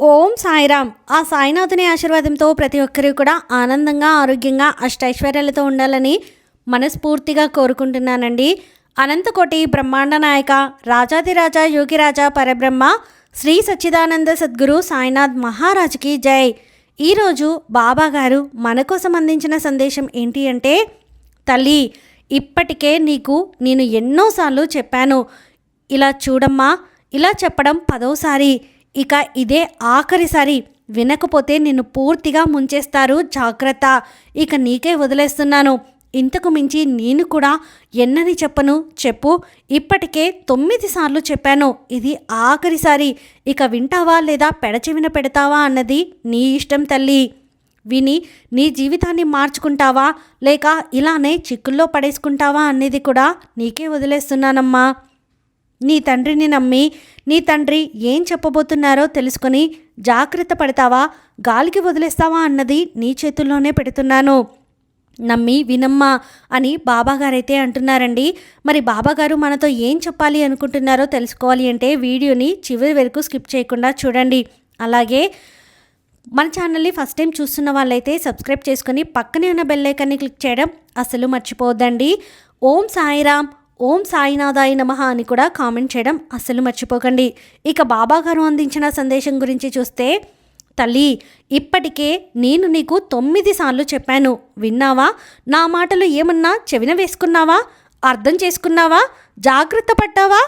ఓం సాయిరామ్. ఆ సాయినాథుని ఆశీర్వాదంతో ప్రతి ఒక్కరూ కూడా ఆనందంగా, ఆరోగ్యంగా, అష్టైశ్వర్యాలతో ఉండాలని మనస్ఫూర్తిగా కోరుకుంటున్నానండి. అనంతకోటి బ్రహ్మాండ నాయక, రాజాదిరాజా, యోగిరాజా, పరబ్రహ్మ, శ్రీ సచ్చిదానంద సద్గురు సాయినాథ్ మహారాజ్కి జై. ఈరోజు బాబా గారు మన కోసం అందించిన సందేశం ఏంటి అంటే, తల్లి, ఇప్పటికే నీకు నేను ఎన్నోసార్లు చెప్పాను, ఇలా చూడమ్మా, ఇలా చెప్పడం 10వసారి, ఇక ఇదే ఆఖరిసారి. వినకపోతే నిన్ను పూర్తిగా ముంచేస్తారు, జాగ్రత్త. ఇక నీకే వదిలేస్తున్నాను. ఇంతకు మించి నేను కూడా ఎన్నని చెప్పను, చెప్పు. ఇప్పటికే 9 సార్లు చెప్పాను, ఇది ఆఖరిసారి. ఇక వింటావా లేదా పెడచెవిన పెడతావా అన్నది నీ ఇష్టం తల్లి. విని నీ జీవితాన్ని మార్చుకుంటావా లేక ఇలానే చిక్కుల్లో పడేసుకుంటావా అనేది కూడా నీకే వదిలేస్తున్నానమ్మా. నీ తండ్రిని నమ్మి నీ తండ్రి ఏం చెప్పబోతున్నారో తెలుసుకొని జాగ్రత్త పడతావా, గాలికి వదిలేస్తావా అన్నది నీ చేతుల్లోనే పెడుతున్నాను. నమ్మి వినమ్మా అని బాబాగారైతే అంటున్నారండి. మరి బాబాగారు మనతో ఏం చెప్పాలి అనుకుంటున్నారో తెలుసుకోవాలి అంటే వీడియోని చివరి వరకు స్కిప్ చేయకుండా చూడండి. అలాగే మన ఛానల్ని ఫస్ట్ టైం చూస్తున్న వాళ్ళైతే సబ్స్క్రైబ్ చేసుకొని పక్కనే ఉన్న బెల్ ఐకాన్ని క్లిక్ చేయడం అసలు మర్చిపోవద్దండి. ఓం సాయిరామ్, ఓం సాయినాథాయ నమః అని కూడా కామెంట్ చేయడం అస్సలు మర్చిపోకండి. ఇక బాబాగారు అందించిన సందేశం గురించి చూస్తే, తల్లి, ఇప్పటికే నేను నీకు 9 సార్లు చెప్పాను, విన్నావా? నా మాటలు ఏమన్నా చెవిన వేసుకున్నావా? అర్థం చేసుకున్నావా? జాగ్రత్త పడ్డావా?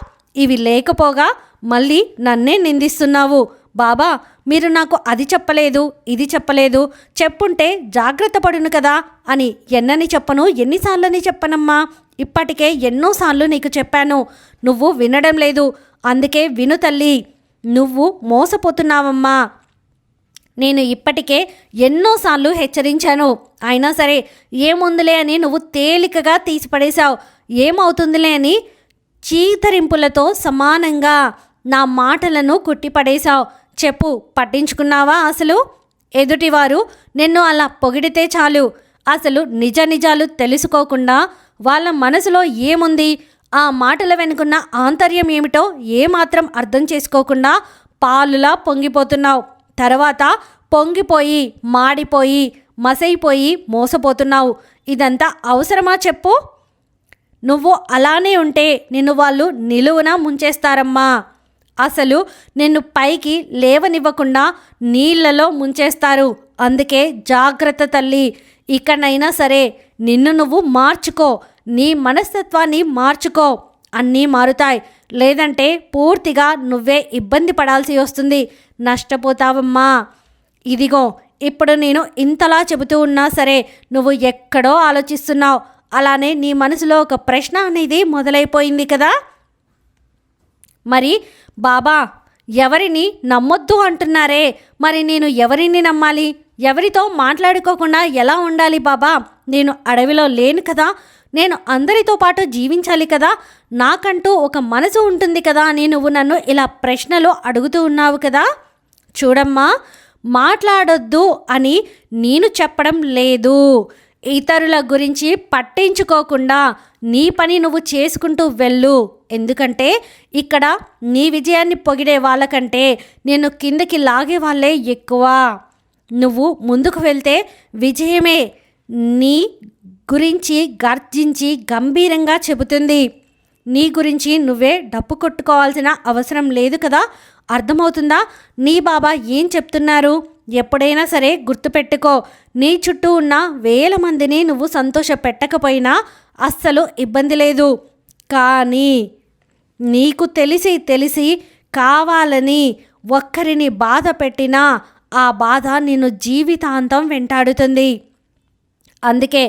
ఇవి లేకపోగా మళ్ళీ నన్నే నిందిస్తున్నావు. బాబా, మీరు నాకు అది చెప్పలేదు, ఇది చెప్పలేదు, చెప్పుంటే జాగ్రత్త పడును కదా అని ఎన్నని చెప్పను, ఎన్నిసార్లని చెప్పనమ్మా? ఇప్పటికే ఎన్నోసార్లు నీకు చెప్పాను, నువ్వు వినడం లేదు. అందుకే విను తల్లి, నువ్వు మోసపోతున్నావమ్మా. నేను ఇప్పటికే ఎన్నోసార్లు హెచ్చరించాను, అయినా సరే ఏముందిలే అని నువ్వు తేలికగా తీసిపడేశావు. ఏమవుతుందిలే అని చీతరింపులతో సమానంగా నా మాటలను కొట్టిపడేశావు. చెప్పు, పట్టించుకున్నావా అసలు? ఎదుటివారు నిన్ను అలా పొగిడితే చాలు, అసలు నిజ నిజాలు తెలుసుకోకుండా వాళ్ళ మనసులో ఏముంది, ఆ మాటల వెనుకున్న ఆంతర్యం ఏమిటో ఏమాత్రం అర్థం చేసుకోకుండా పాలులా పొంగిపోతున్నావు. తర్వాత పొంగిపోయి, మాడిపోయి, మసైపోయి మోసపోతున్నావు. ఇదంతా అవసరమా చెప్పు? నువ్వు అలానే ఉంటే నిన్ను వాళ్ళు నిలువున ముంచేస్తారమ్మా. అసలు నిన్ను పైకి లేవనివ్వకుండా నీళ్లలో ముంచేస్తారు. అందుకే జాగ్రత్త తల్లి. ఇకనైనా సరే నిన్ను నువ్వు మార్చుకో, నీ మనస్తత్వాన్ని మార్చుకో, అన్నీ మారుతాయి. లేదంటే పూర్తిగా నువ్వే ఇబ్బంది పడాల్సి వస్తుంది, నష్టపోతావమ్మా. ఇదిగో, ఇప్పుడు నేను ఇంతలా చెబుతూ ఉన్నా సరే నువ్వు ఎక్కడో ఆలోచిస్తున్నావు. అలానే నీ మనసులో ఒక ప్రశ్న అనేది మొదలైపోయింది కదా. మరి బాబా ఎవరిని నమ్మొద్దు అంటున్నారే, మరి నేను ఎవరిని నమ్మాలి? ఎవరితో మాట్లాడుకోకుండా ఎలా ఉండాలి బాబా? నేను అడవిలో లేను కదా, నేను అందరితో పాటు జీవించాలి కదా, నాకంటూ ఒక మనసు ఉంటుంది కదా అని నువ్వు నన్ను ఇలా ప్రశ్నలు అడుగుతూ ఉన్నావు కదా. చూడమ్మా, మాట్లాడొద్దు అని నేను చెప్పడం లేదు. ఇతరుల గురించి పట్టించుకోకుండా నీ పని నువ్వు చేసుకుంటూ వెళ్ళు. ఎందుకంటే ఇక్కడ నీ విజయాన్ని పొగిడే వాళ్ళకంటే నేను కిందకి లాగే వాళ్ళే ఎక్కువ. నువ్వు ముందుకు వెళ్తే విజయమే నీ గురించి గర్జించి గంభీరంగా చెబుతుంది. నీ గురించి నువ్వే డప్పు కొట్టుకోవాల్సిన అవసరం లేదు కదా. అర్థమవుతుందా? నీ బాబా ఏం చెప్తున్నారు? ఎప్పుడైనా సరే గుర్తుపెట్టుకో, నీ చుట్టూ ఉన్న 1000 మందిని నువ్వు సంతోష పెట్టకపోయినా అస్సలు ఇబ్బంది లేదు. కానీ నీకు తెలిసి కావాలని ఒక్కరిని బాధ పెట్టినా ఆ బాధ నిన్ను జీవితాంతం వెంటాడుతుంది. అందుకే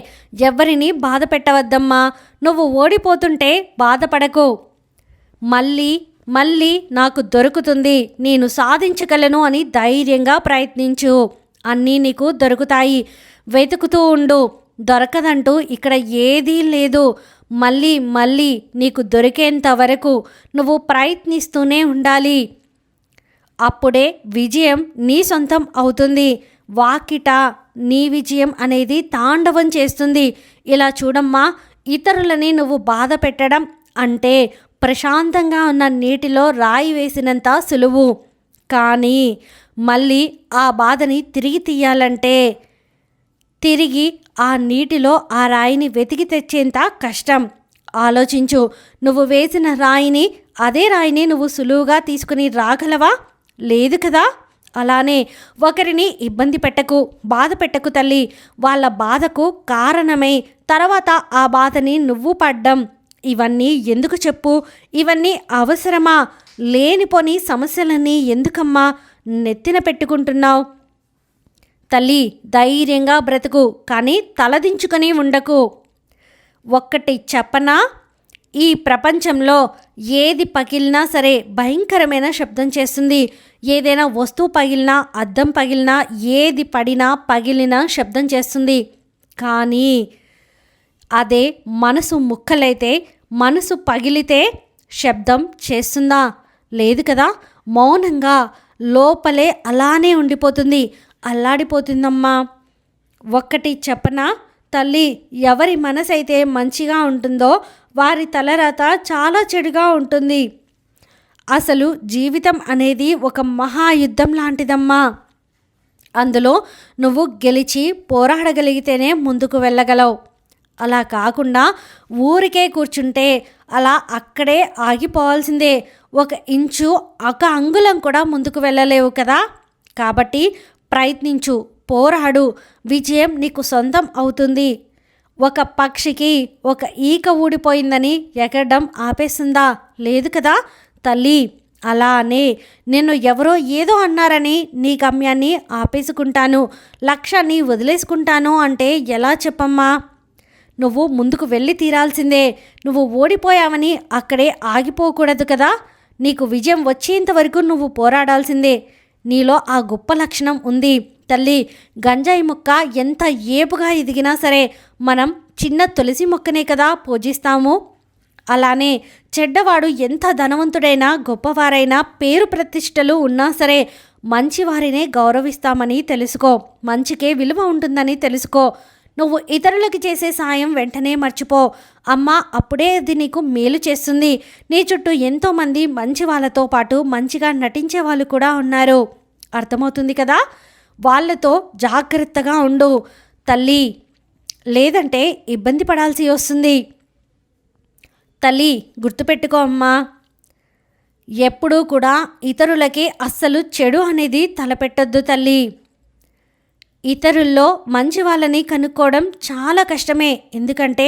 ఎవరిని బాధ పెట్టవద్దమ్మా. నువ్వు ఓడిపోతుంటే బాధపడకు. మళ్ళీ నాకు దొరుకుతుంది, నేను సాధించగలను అని ధైర్యంగా ప్రయత్నించు. అన్నీ నీకు దొరుకుతాయి. వెతుకుతూ ఉండు. దొరకదంటూ ఇక్కడ ఏదీ లేదు. మళ్ళీ నీకు దొరికేంత వరకు నువ్వు ప్రయత్నిస్తూనే ఉండాలి. అప్పుడే విజయం నీ సొంతం అవుతుంది. వాకిట నీ విజయం అనేది తాండవం చేస్తుంది. ఇలా చూడమ్మా, ఇతరులని నువ్వు బాధ పెట్టడం అంటే ప్రశాంతంగా ఉన్న నీటిలో రాయి వేసినంత సులువు. కానీ మళ్ళీ ఆ బాధని తిరిగి తీయాలంటే తిరిగి ఆ నీటిలో ఆ రాయిని వెతికి తెచ్చేంత కష్టం. ఆలోచించు, నువ్వు వేసిన రాయిని, అదే రాయిని నువ్వు సులువుగా తీసుకుని రాగలవా? లేదు కదా. అలానే ఒకరిని ఇబ్బంది పెట్టకు, బాధ పెట్టకు తల్లి. వాళ్ళ బాధకు కారణమై తర్వాత ఆ బాధని నువ్వు పడ్డం ఇవన్నీ ఎందుకు చెప్పు? ఇవన్నీ అవసరమా? లేనిపోని సమస్యలన్నీ ఎందుకమ్మా నెత్తిన పెట్టుకుంటున్నావు? తల్లి, ధైర్యంగా బ్రతుకు, కానీ తలదించుకొని ఉండకు. ఒక్కటి చెప్పనా, ఈ ప్రపంచంలో ఏది పగిలినా సరే భయంకరమైన శబ్దం చేస్తుంది. ఏదైనా వస్తువు పగిలినా, అద్దం పగిలినా, ఏది పడినా పగిలినా శబ్దం చేస్తుంది. కానీ అదే మనసు ముక్కలైతే, మనసు పగిలితే శబ్దం చేస్తుందా? లేదు కదా. మౌనంగా లోపలే అలానే ఉండిపోతుంది, అల్లాడిపోతుందమ్మా. ఒక్కటి చెప్పనా తల్లి, ఎవరి మనసైతే మంచిగా ఉంటుందో వారి తలరాత చాలా చెడుగా ఉంటుంది. అసలు జీవితం అనేది ఒక మహాయుద్ధం లాంటిదమ్మా. అందులో నువ్వు గెలిచి పోరాడగలిగితేనే ముందుకు వెళ్ళగలవు. అలా కాకుండా ఊరికే కూర్చుంటే అలా అక్కడే ఆగిపోవాల్సిందే. ఒక ఇంచు, ఒక అంగుళం కూడా ముందుకు వెళ్ళలేవు కదా. కాబట్టి ప్రయత్నించు, పోరాడు, విజయం నీకు సొంతం అవుతుంది. ఒక పక్షికి ఒక ఈక ఊడిపోయిందని ఎగరడం ఆపేస్తుందా? లేదు కదా తల్లి. అలానే నేను ఎవరో ఏదో అన్నారని నీ గమ్యాన్ని ఆపేసుకుంటాను, లక్ష్యాన్ని వదిలేసుకుంటాను అంటే ఎలా చెప్పమ్మా? నువ్వు ముందుకు వెళ్ళి తీరాల్సిందే. నువ్వు ఓడిపోయావని అక్కడే ఆగిపోకూడదు కదా. నీకు విజయం వచ్చేంత వరకు నువ్వు పోరాడాల్సిందే. నీలో ఆ గొప్ప లక్షణం ఉంది తల్లి. గంజాయి మొక్క ఎంత ఏపుగా ఎదిగినా సరే మనం చిన్న తులసి మొక్కనే కదా పూజిస్తాము. అలానే చెడ్డవాడు ఎంత ధనవంతుడైనా, గొప్పవారైనా, పేరు ప్రతిష్టలు ఉన్నా సరే మంచివారినే గౌరవిస్తామని తెలుసుకో. మంచికే విలువ ఉంటుందని తెలుసుకో. నువ్వు ఇతరులకి చేసే సాయం వెంటనే మర్చిపో. అమ్మ అప్పుడే అది నీకు మేలు చేస్తుంది. నీ చుట్టూ ఎంతోమంది మంచి వాళ్ళతో పాటు మంచిగా నటించే వాళ్ళు కూడా ఉన్నారు. అర్థమవుతుంది కదా. వాళ్ళతో జాగ్రత్తగా ఉండు తల్లి, లేదంటే ఇబ్బంది పడాల్సి వస్తుంది. తల్లి గుర్తుపెట్టుకో అమ్మా, ఎప్పుడూ కూడా ఇతరులకి అస్సలు చెడు అనేది తలపెట్టొద్దు తల్లి. ఇతరుల్లో మంచి వాళ్ళని కనుక్కోవడం చాలా కష్టమే. ఎందుకంటే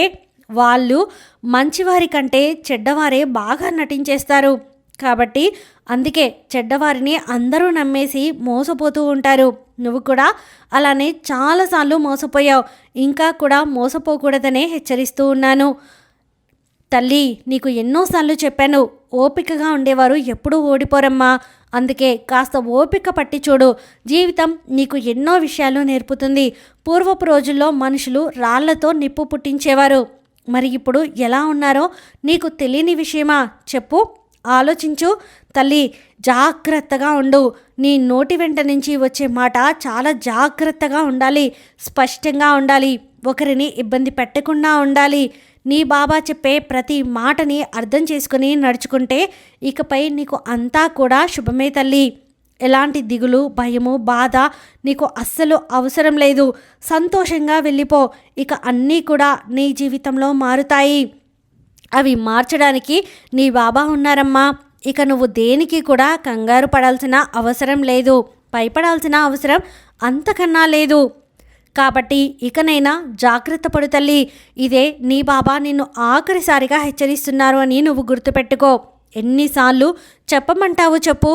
వాళ్ళు మంచివారి కంటే చెడ్డవారే బాగా నటించేస్తారు. కాబట్టి అందుకే చెడ్డవారిని అందరూ నమ్మేసి మోసపోతూ ఉంటారు. నువ్వు కూడా అలానే చాలాసార్లు మోసపోయావు. ఇంకా కూడా మోసపోకూడదనే హెచ్చరిస్తూ ఉన్నాను తల్లి. నీకు ఎన్నోసార్లు చెప్పాను, ఓపికగా ఉండేవారు ఎప్పుడూ ఓడిపోరమ్మా. అందుకే కాస్త ఓపిక పట్టి చూడు. జీవితం నీకు ఎన్నో విషయాలు నేర్పుతుంది. పూర్వపు రోజుల్లో మనుషులు రాళ్లతో నిప్పు పుట్టించేవారు. మరి ఇప్పుడు ఎలా ఉన్నారో నీకు తెలియని విషయమా? చెప్పు, ఆలోచించు తల్లి. జాగ్రత్తగా ఉండు. నీ నోటి వెంట నుంచి వచ్చే మాట చాలా జాగ్రత్తగా ఉండాలి, స్పష్టంగా ఉండాలి, ఒకరిని ఇబ్బంది పెట్టకుండా ఉండాలి. నీ బాబా చెప్పే ప్రతి మాటని అర్థం చేసుకుని నడుచుకుంటే ఇకపై నీకు అంతా కూడా శుభమే తల్లి. ఎలాంటి దిగులు, భయము, బాధ నీకు అస్సలు అవసరం లేదు. సంతోషంగా వెళ్ళిపో. ఇక అన్నీ కూడా నీ జీవితంలో మారుతాయి. అవి మార్చడానికి నీ బాబా ఉన్నారమ్మా. ఇక నువ్వు దేనికి కూడా కంగారు పడాల్సిన అవసరం లేదు, భయపడాల్సిన అవసరం అంతకన్నా లేదు. కాబట్టి ఇకనైనా జాగ్రత్త పడు తల్లి. ఇదే నీ బాబా నిన్ను ఆఖరిసారిగా హెచ్చరిస్తున్నారు అని నువ్వు గుర్తుపెట్టుకో. ఎన్నిసార్లు చెప్పమంటావు చెప్పు?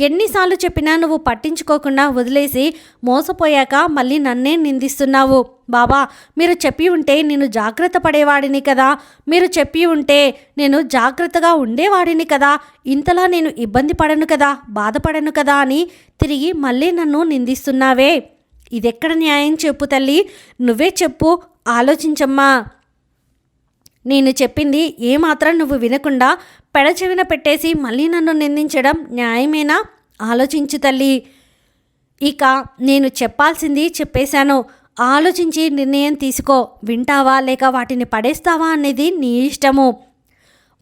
ఎన్నిసార్లు చెప్పినా నువ్వు పట్టించుకోకుండా వదిలేసి మోసపోయాక మళ్ళీ నన్నే నిందిస్తున్నావు. బాబా, మీరు చెప్పి ఉంటే నేను జాగ్రత్త పడేవాడిని కదా, మీరు చెప్పి ఉంటే నేను జాగ్రత్తగా ఉండేవాడిని కదా, ఇంతలా నేను ఇబ్బంది పడను కదా, బాధపడను కదా అని తిరిగి మళ్ళీ నన్ను నిందిస్తున్నావే. ఇదెక్కడ న్యాయం చెప్పు తల్లి, నువ్వే చెప్పు, ఆలోచించమ్మా. నేను చెప్పింది ఏమాత్రం నువ్వు వినకుండా పెడచెవిన పెట్టేసి మళ్ళీ నన్ను నిందించడం న్యాయమేనా? ఆలోచించు తల్లి. ఇక నేను చెప్పాల్సింది చెప్పేశాను. ఆలోచించి నిర్ణయం తీసుకో. వింటావా లేక వాటిని పడేస్తావా అనేది నీ ఇష్టము.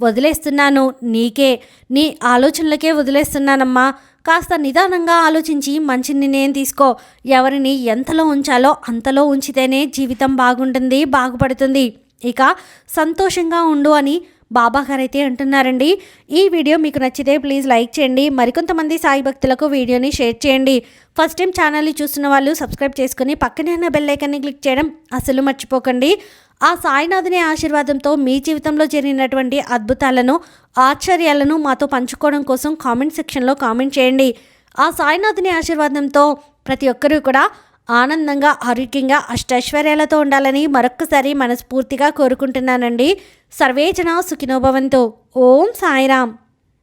వదిలేస్తున్నాను. నీ ఆలోచనలకే వదిలేస్తున్నానమ్మా. కాస్త నిదానంగా ఆలోచించి మంచి నిర్ణయం తీసుకో. ఎవరిని ఎంతలో ఉంచాలో అంతలో ఉంచితేనే జీవితం బాగుంటుంది, బాగుపడుతుంది. ఇక సంతోషంగా ఉండు అని బాబాగారైతే అంటున్నారండి. ఈ వీడియో మీకు నచ్చితే ప్లీజ్ లైక్ చేయండి. మరికొంతమంది సాయి భక్తులకు వీడియోని షేర్ చేయండి. ఫస్ట్ టైం ఛానల్ని చూస్తున్న వాళ్ళు సబ్స్క్రైబ్ చేసుకుని పక్కనే ఉన్న బెల్ ఐకాన్ని క్లిక్ చేయడం అసలు మర్చిపోకండి. ఆ సాయినాథుని ఆశీర్వాదంతో మీ జీవితంలో జరిగినటువంటి అద్భుతాలను, ఆశ్చర్యాలను మాతో పంచుకోవడం కోసం కామెంట్ సెక్షన్లో కామెంట్ చేయండి. ఆ సాయినాథుని ఆశీర్వాదంతో ప్రతి ఒక్కరూ కూడా ఆనందంగా, ఆరోగ్యంగా, అష్టైశ్వర్యాలతో ఉండాలని మరొక్కసారి మనస్ఫూర్తిగా కోరుకుంటున్నానండి. సర్వేజన సుఖినో భవంతు. ఓం సాయిరామ్.